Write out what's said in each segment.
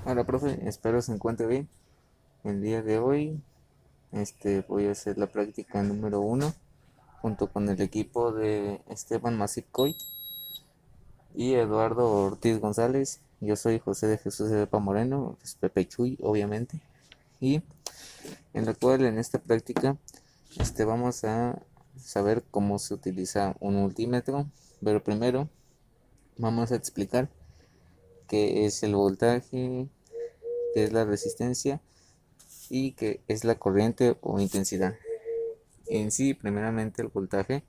Hola, profe, espero se encuentre bien. El día de hoy, voy a hacer la práctica número uno junto con el equipo de Esteban Masicoy y Eduardo Ortiz González. Yo soy José de Jesús Epa Moreno, es Pepe Chuy, obviamente, y en la cual en esta práctica, vamos a saber cómo se utiliza un multímetro, pero primero vamos a explicar qué es el voltaje, qué es la resistencia y qué es la corriente o intensidad. En sí, primeramente el voltaje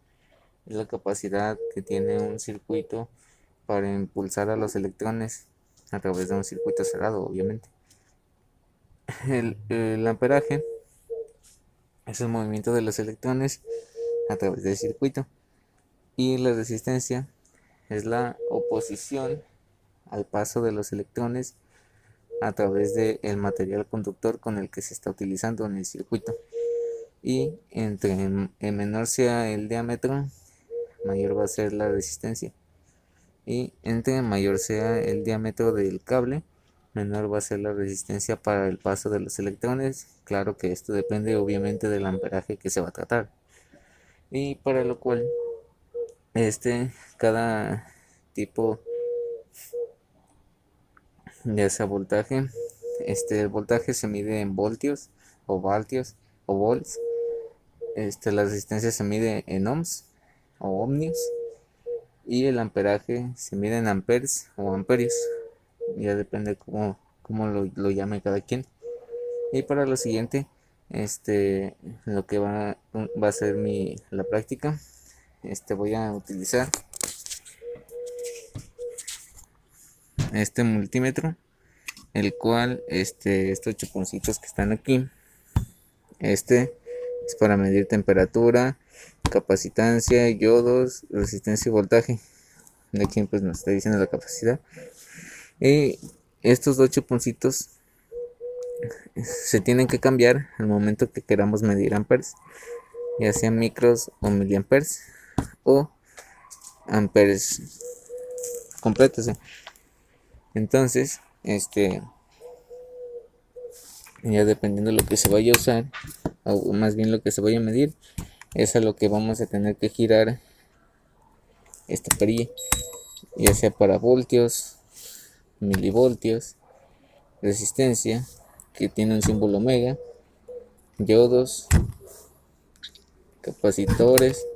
es la capacidad que tiene un circuito para impulsar a los electrones a través de un circuito cerrado, obviamente. El amperaje es el movimiento de los electrones a través del circuito y la resistencia es la oposición al paso de los electrones a través del material conductor con el que se está utilizando en el circuito. Y entre menor sea el diámetro, mayor va a ser la resistencia. Y entre mayor sea el diámetro del cable, menor va a ser la resistencia para el paso de los electrones. Claro que esto depende obviamente del amperaje que se va a tratar. Y para lo cual, cada tipo de ese voltaje, el voltaje se mide en voltios o voltios o volts. La resistencia se mide en ohms o ohmios y el amperaje se mide en amperes o amperios. Ya depende cómo lo llame cada quien. Y para lo siguiente, lo que va a ser la práctica, voy a utilizar este multímetro, el cual, estos chuponcitos que están aquí, es para medir temperatura, capacitancia, iodos, resistencia y voltaje. De aquí pues nos está diciendo la capacidad. Y estos dos chuponcitos se tienen que cambiar al momento que queramos medir amperes, ya sean micros o miliamperes o amperes completos. Entonces, ya dependiendo de lo que se vaya a usar, o más bien lo que se vaya a medir, es a lo que vamos a tener que girar esta perilla, ya sea para voltios, milivoltios, resistencia, que tiene un símbolo omega, diodos, capacitores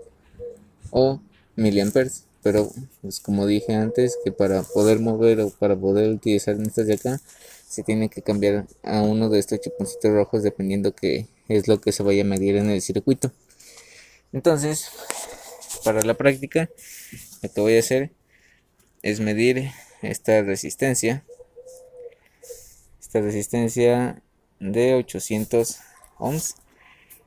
o miliamperes. Pero pues como dije antes, que para poder mover o para poder utilizar estas de acá, se tiene que cambiar a uno de estos chuponcitos rojos dependiendo que es lo que se vaya a medir en el circuito. Entonces, para la práctica, lo que voy a hacer es medir esta resistencia de 800 ohms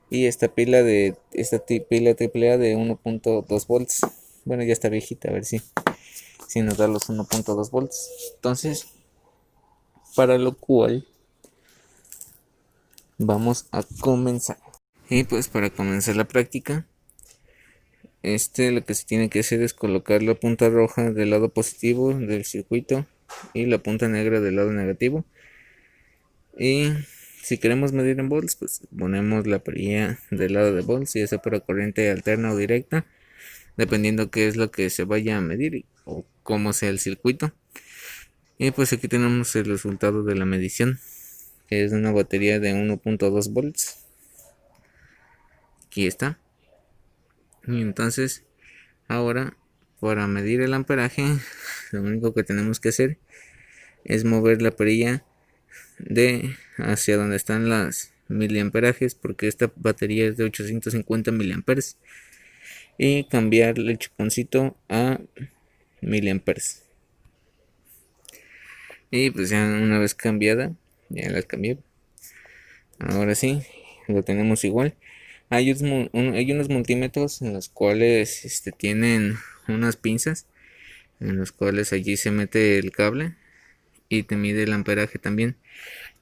y esta pila AAA de 1.2 volts. Bueno, ya está viejita, a ver si nos da los 1.2 volts. Entonces, para lo cual vamos a comenzar. Y pues para comenzar la práctica, lo que se tiene que hacer es colocar la punta roja del lado positivo del circuito y la punta negra del lado negativo. Y si queremos medir en volts, pues ponemos la perilla del lado de volts, ya sea para corriente alterna o directa, dependiendo qué es lo que se vaya a medir o cómo sea el circuito. Y pues aquí tenemos el resultado de la medición, que es una batería de 1.2 volts. Aquí está. Y entonces, ahora, para medir el amperaje, lo único que tenemos que hacer es mover la perilla de hacia donde están las miliamperajes, porque esta batería es de 850 miliamperes, y cambiar el chuponcito a miliamperes. Y pues ya una vez cambiada, ya la cambié. Ahora sí, lo tenemos igual. Hay unos multímetros en los cuales tienen unas pinzas, en los cuales allí se mete el cable y te mide el amperaje también.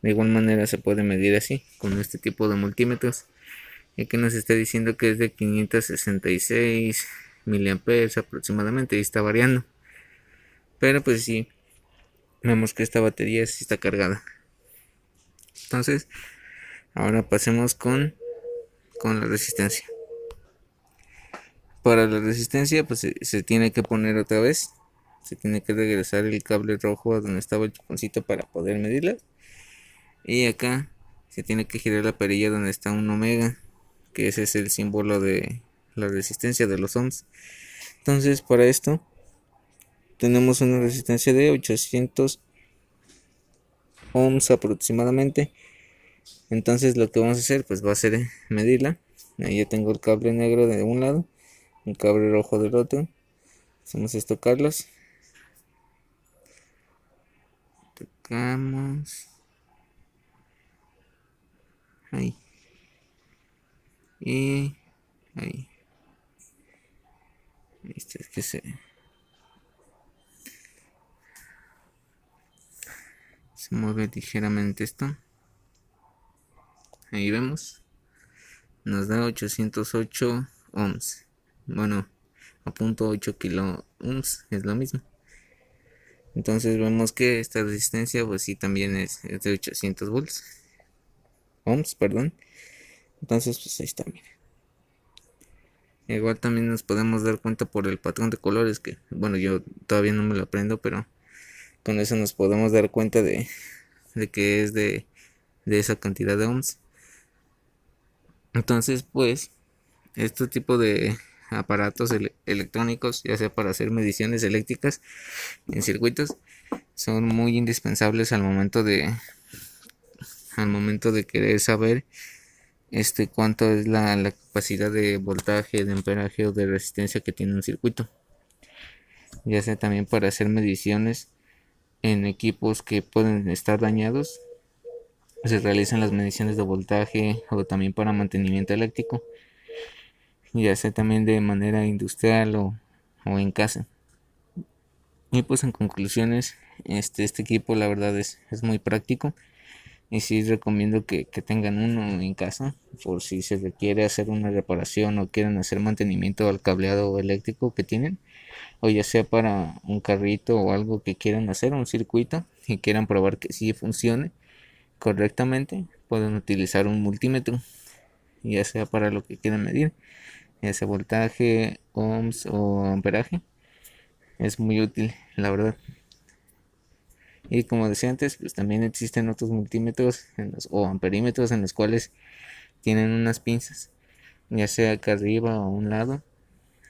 De igual manera se puede medir así, con este tipo de multímetros. Y que nos está diciendo que es de 566 miliamperes aproximadamente, y está variando. Pero pues sí, vemos que esta batería sí está cargada. Entonces ahora pasemos con la resistencia. Para la resistencia pues se tiene que poner otra vez, se tiene que regresar el cable rojo a donde estaba el chuponcito para poder medirla, y acá se tiene que girar la perilla donde está un omega, que ese es el símbolo de la resistencia de los ohms. Entonces para esto tenemos una resistencia de 800 ohms aproximadamente. Entonces lo que vamos a hacer pues va a ser medirla. Ahí ya tengo el cable negro de un lado, el cable rojo del otro. Vamos a tocarlos. Tocamos. Ahí. Y ahí. Este es que se mueve ligeramente esto. Ahí vemos. Nos da 808 ohms. Bueno, a 0.8 kilo ohms es lo mismo. Entonces vemos que esta resistencia pues sí también es de 800 volts. Ohms, perdón. Entonces pues ahí está, miren. Igual también nos podemos dar cuenta por el patrón de colores, que bueno, yo todavía no me lo aprendo, pero con eso nos podemos dar cuenta de que es de esa cantidad de ohms. Entonces pues este tipo de aparatos electrónicos, ya sea para hacer mediciones eléctricas en circuitos, son muy indispensables al momento de querer saber cuánto es la capacidad de voltaje, de amperaje o de resistencia que tiene un circuito, ya sea también para hacer mediciones en equipos que pueden estar dañados. Se realizan las mediciones de voltaje, o también para mantenimiento eléctrico, ya sea también de manera industrial o en casa. Y pues en conclusiones, este equipo la verdad es muy práctico, y sí recomiendo que tengan uno en casa por si se requiere hacer una reparación o quieren hacer mantenimiento al cableado eléctrico que tienen, o ya sea para un carrito o algo que quieran hacer, un circuito, y quieran probar que sí funcione correctamente. Pueden utilizar un multímetro, ya sea para lo que quieran medir, ya sea voltaje, ohms o amperaje. Es muy útil, la verdad. Y como decía antes, pues también existen otros multímetros o amperímetros en los cuales tienen unas pinzas, ya sea acá arriba o a un lado,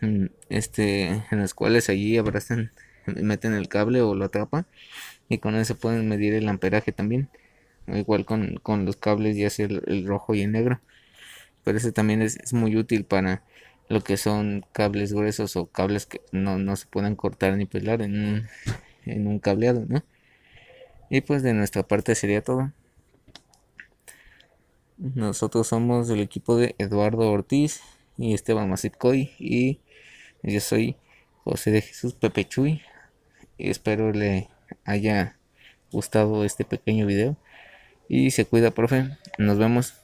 en los cuales allí abrazan, meten el cable o lo atrapan, y con eso pueden medir el amperaje también. Igual con los cables, ya sea el rojo y el negro. Pero ese también es muy útil para lo que son cables gruesos o cables que no se pueden cortar ni pelar en un cableado, ¿no? Y pues de nuestra parte sería todo. Nosotros somos del equipo de Eduardo Ortiz y Esteban Masipcoy, y yo soy José de Jesús Pepe Chuy, y espero le haya gustado este pequeño video. Y se cuida, profe. Nos vemos.